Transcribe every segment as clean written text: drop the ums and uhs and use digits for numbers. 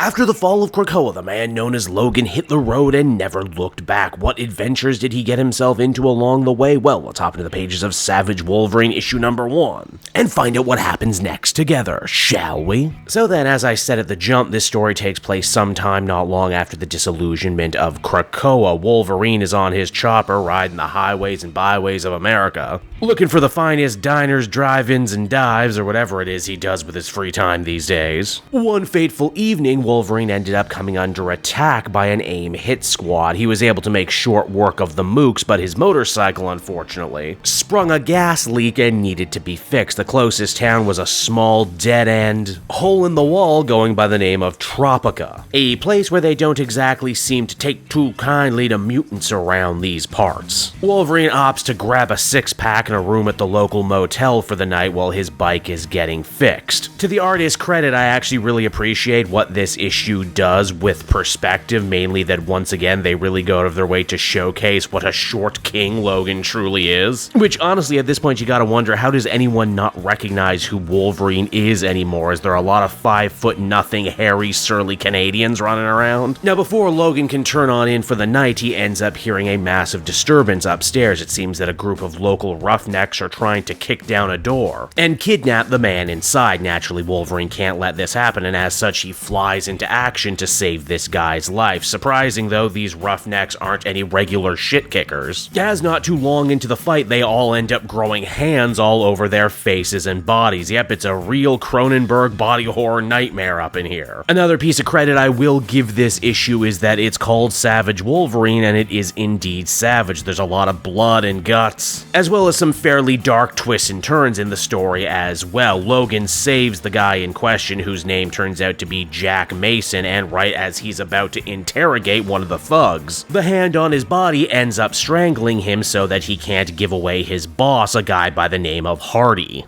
After the fall of Krakoa, the man known as Logan hit the road and never looked back. What adventures did he get himself into along the way? Well, let's hop into the pages of Savage Wolverine issue number 1 and find out what happens next together, shall we? So then, as I said at the jump, this story takes place sometime not long after the disillusionment of Krakoa. Wolverine is on his chopper riding the highways and byways of America, looking for the finest diners, drive-ins, and dives, or whatever it is he does with his free time these days. One fateful evening, Wolverine ended up coming under attack by an AIM hit squad. He was able to make short work of the mooks, but his motorcycle, unfortunately, sprung a gas leak and needed to be fixed. The closest town was a small, dead-end hole in the wall going by the name of Tropica, a place where they don't exactly seem to take too kindly to mutants around these parts. Wolverine opts to grab a six-pack and a room at the local motel for the night while his bike is getting fixed. To the artist's credit, I actually really appreciate what this issue does with perspective, mainly that once again they really go out of their way to showcase what a short king Logan truly is. Which honestly at this point you gotta wonder, how does anyone not recognize who Wolverine is anymore? Is there a lot of 5'0" hairy surly Canadians running around? Now before Logan can turn on in for the night, he ends up hearing a massive disturbance upstairs. It seems that a group of local roughnecks are trying to kick down a door and kidnap the man inside. Naturally, Wolverine can't let this happen, and as such he flies into action to save this guy's life. Surprising though, these roughnecks aren't any regular shit kickers, as not too long into the fight they all end up growing hands all over their faces and bodies. Yep, it's a real Cronenberg body horror nightmare up in here. Another piece of credit I will give this issue is that it's called Savage Wolverine, and it is indeed savage. There's a lot of blood and guts, as well as some fairly dark twists and turns in the story as well. Logan saves the guy in question, whose name turns out to be Jack Mason, and right as he's about to interrogate one of the thugs, the hand on his body ends up strangling him so that he can't give away his boss, a guy by the name of Hardy.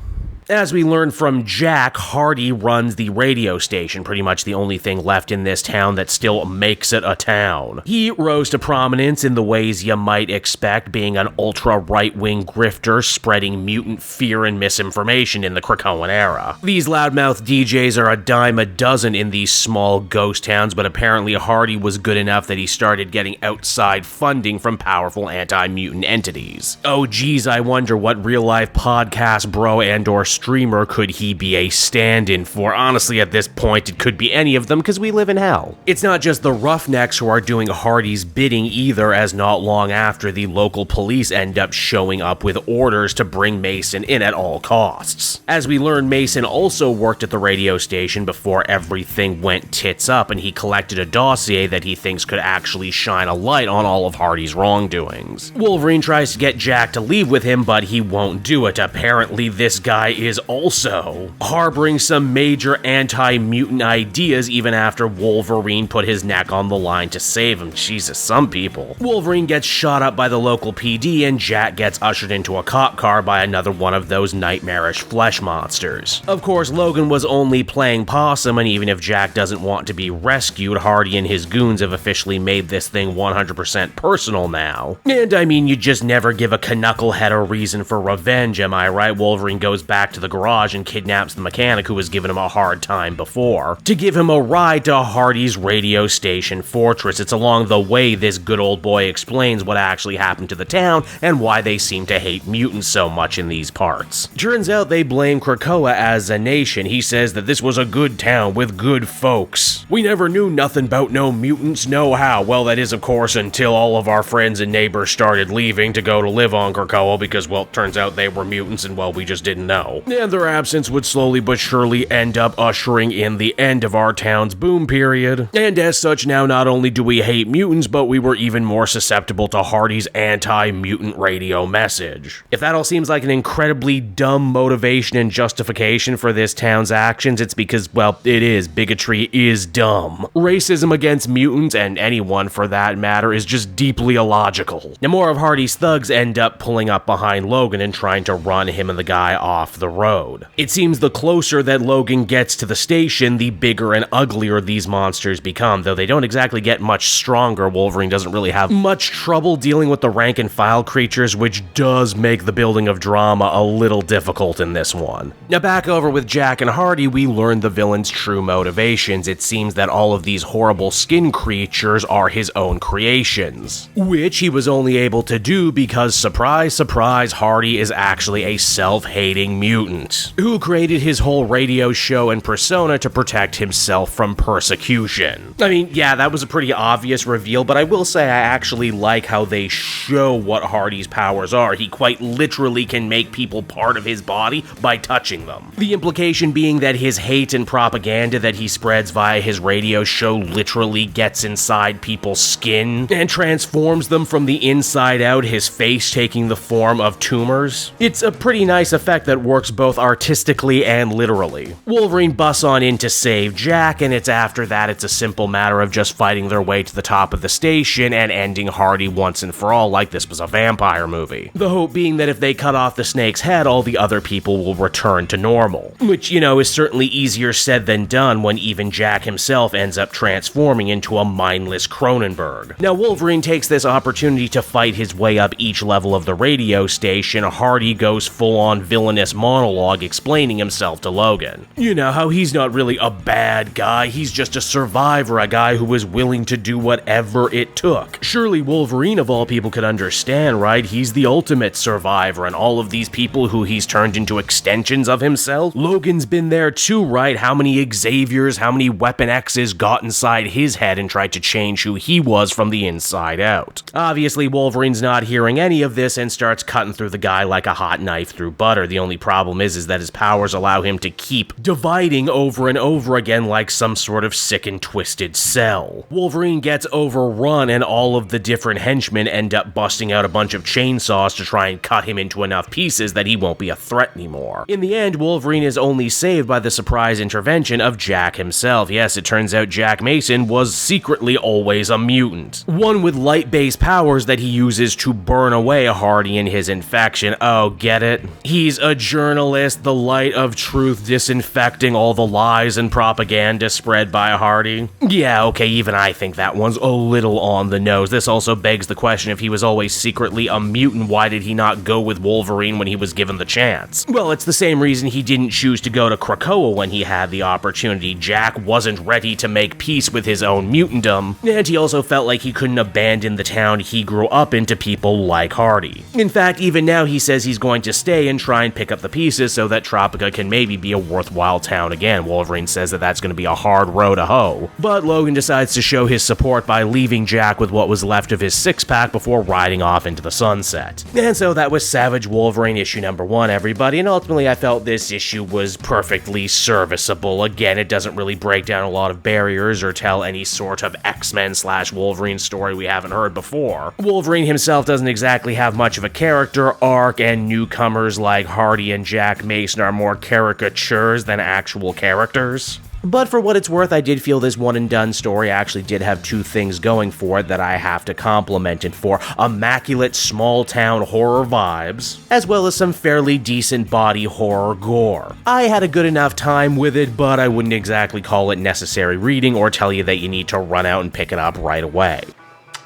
As we learn from Jack, Hardy runs the radio station, pretty much the only thing left in this town that still makes it a town. He rose to prominence in the ways you might expect, being an ultra-right-wing grifter spreading mutant fear and misinformation in the Krakoan era. These loudmouth DJs are a dime a dozen in these small ghost towns, but apparently Hardy was good enough that he started getting outside funding from powerful anti-mutant entities. Oh geez, I wonder what real-life podcast bro and/or streamer could he be a stand-in for? Honestly, at this point, it could be any of them, because we live in hell. It's not just the roughnecks who are doing Hardy's bidding either, as not long after, the local police end up showing up with orders to bring Mason in at all costs. As we learn, Mason also worked at the radio station before everything went tits up, and he collected a dossier that he thinks could actually shine a light on all of Hardy's wrongdoings. Wolverine tries to get Jack to leave with him, but he won't do it. Apparently, this guy is also harboring some major anti-mutant ideas even after Wolverine put his neck on the line to save him. Jesus, some people. Wolverine gets shot up by the local PD, and Jack gets ushered into a cop car by another one of those nightmarish flesh monsters. Of course, Logan was only playing possum, and even if Jack doesn't want to be rescued, Hardy and his goons have officially made this thing 100% personal now. And I mean, you just never give a knucklehead a reason for revenge, am I right? Wolverine goes back to the garage and kidnaps the mechanic who was giving him a hard time before, to give him a ride to Hardy's radio station fortress. It's along the way this good old boy explains what actually happened to the town and why they seem to hate mutants so much in these parts. Turns out they blame Krakoa as a nation. He says that this was a good town with good folks. We never knew nothing about no mutants, no how. Well, that is of course until all of our friends and neighbors started leaving to go to live on Krakoa because, well, turns out they were mutants and, well, we just didn't know. And their absence would slowly but surely end up ushering in the end of our town's boom period. And as such, now not only do we hate mutants, but we were even more susceptible to Hardy's anti-mutant radio message. If that all seems like an incredibly dumb motivation and justification for this town's actions, it's because, well, it is. Bigotry is dumb. Racism against mutants, and anyone for that matter, is just deeply illogical. Now more of Hardy's thugs end up pulling up behind Logan and trying to run him and the guy off the road. It seems the closer that Logan gets to the station, the bigger and uglier these monsters become, though they don't exactly get much stronger. Wolverine doesn't really have much trouble dealing with the rank and file creatures, which does make the building of drama a little difficult in this one. Now back over with Jack and Hardy, we learn the villain's true motivations. It seems that all of these horrible skin creatures are his own creations, which he was only able to do because, surprise, surprise, Hardy is actually a self-hating mutant who created his whole radio show and persona to protect himself from persecution. I mean, yeah, that was a pretty obvious reveal, but I will say I actually like how they show what Hardy's powers are. He quite literally can make people part of his body by touching them. The implication being that his hate and propaganda that he spreads via his radio show literally gets inside people's skin and transforms them from the inside out, his face taking the form of tumors. It's a pretty nice effect that works both artistically and literally. Wolverine busts on in to save Jack, and after that it's a simple matter of just fighting their way to the top of the station and ending Hardy once and for all like this was a vampire movie. The hope being that if they cut off the snake's head, all the other people will return to normal. Which, you know, is certainly easier said than done when even Jack himself ends up transforming into a mindless Cronenberg. Now Wolverine takes this opportunity to fight his way up each level of the radio station. Hardy goes full-on villainous monologue explaining himself to Logan. You know, how he's not really a bad guy, he's just a survivor, a guy who was willing to do whatever it took. Surely Wolverine of all people could understand, right? He's the ultimate survivor, and all of these people who he's turned into extensions of himself? Logan's been there too, right? How many Xaviers, how many Weapon X's got inside his head and tried to change who he was from the inside out? Obviously, Wolverine's not hearing any of this and starts cutting through the guy like a hot knife through butter. The only problem is that his powers allow him to keep dividing over and over again like some sort of sick and twisted cell. Wolverine gets overrun and all of the different henchmen end up busting out a bunch of chainsaws to try and cut him into enough pieces that he won't be a threat anymore. In the end, Wolverine is only saved by the surprise intervention of Jack himself. Yes, it turns out Jack Mason was secretly always a mutant. One with light-based powers that he uses to burn away Hardy in his infection. Oh, get it? He's a journalist, the light of truth disinfecting all the lies and propaganda spread by Hardy. Yeah, okay, even I think that one's a little on the nose. This also begs the question, if he was always secretly a mutant, why did he not go with Wolverine when he was given the chance? Well, it's the same reason he didn't choose to go to Krakoa when he had the opportunity. Jack wasn't ready to make peace with his own mutantdom, and he also felt like he couldn't abandon the town he grew up in to people like Hardy. In fact, even now he says he's going to stay and try and pick up the pieces so that Tropica can maybe be a worthwhile town again. Wolverine says that that's going to be a hard row to hoe, but Logan decides to show his support by leaving Jack with what was left of his six-pack before riding off into the sunset. And so that was Savage Wolverine issue number 1, everybody, and ultimately I felt this issue was perfectly serviceable. Again, it doesn't really break down a lot of barriers or tell any sort of X-Men/Wolverine story we haven't heard before. Wolverine himself doesn't exactly have much of a character arc, and newcomers like Hardy and Jack Mason are more caricatures than actual characters. But for what it's worth, I did feel this one-and-done story actually did have two things going for it that I have to compliment it for: immaculate small-town horror vibes, as well as some fairly decent body horror gore. I had a good enough time with it, but I wouldn't exactly call it necessary reading or tell you that you need to run out and pick it up right away.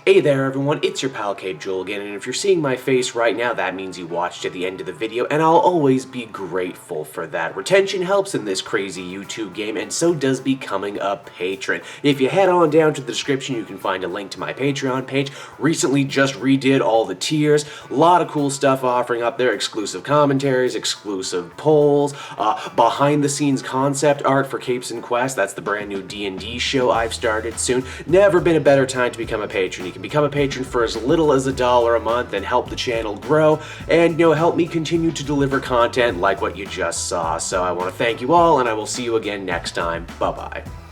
Hey there everyone, it's your pal Cape Joel again, and if you're seeing my face right now, that means you watched to the end of the video, and I'll always be grateful for that. Retention helps in this crazy YouTube game, and so does becoming a patron. If you head on down to the description, you can find a link to my Patreon page. Recently just redid all the tiers, a lot of cool stuff offering up there, exclusive commentaries, exclusive polls, behind the scenes concept art for Capes and Quest. That's the brand new D&D show I've started soon. Never been a better time to become a patron. You can become a patron for as little as $1 a month and help the channel grow and, you know, help me continue to deliver content like what you just saw. So I want to thank you all, and I will see you again next time. Bye-bye.